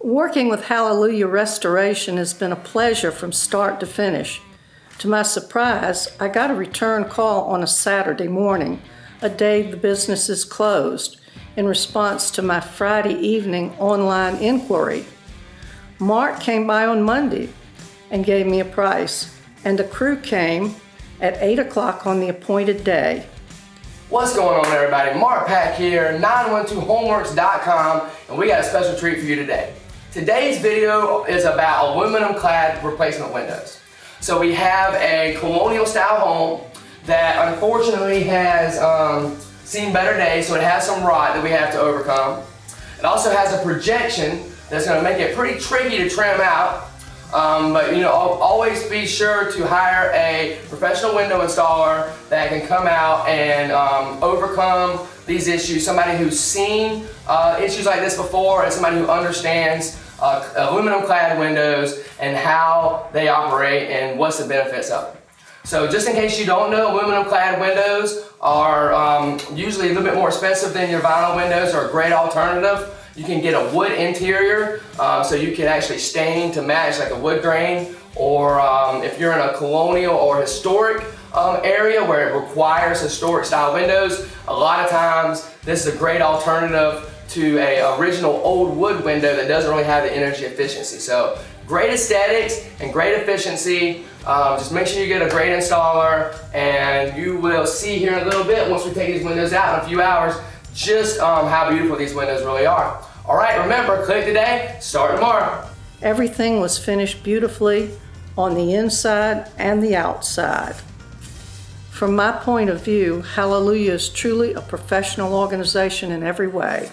Working with Hallelujah Restoration has been a pleasure from start to finish. To my surprise, I got a return call on a Saturday morning, a day the business is closed, in response to my Friday evening online inquiry. Mark came by on Monday and gave me a price, and the crew came at 8 o'clock on the appointed day. What's going on, everybody? Mark Pack here, 912homeworks.com, and we got a special treat for you today. Today's video is about aluminum clad replacement windows. So we have a colonial style home that unfortunately has seen better days, so it has some rot that we have to overcome. It also has a projection that's going to make it pretty tricky to trim out. But always be sure to hire a professional window installer that can come out and overcome these issues. Somebody who's seen issues like this before, and somebody who understands aluminum clad windows and how they operate and what's the benefits of them. So just in case you don't know, aluminum clad windows are usually a little bit more expensive than your vinyl windows. They're a great alternative. You can get a wood interior, so you can actually stain to match like a wood grain, or if you're in a colonial or historic area where it requires historic style windows, a lot of times this is a great alternative to a original old wood window that doesn't really have the energy efficiency. So great aesthetics and great efficiency. Just make sure you get a great installer, and you will see here in a little bit, once we take these windows out in a few hours, just how beautiful these windows really are. All right, remember, click today, start tomorrow. Everything was finished beautifully on the inside and the outside. From my point of view, Hallelujah is truly a professional organization in every way.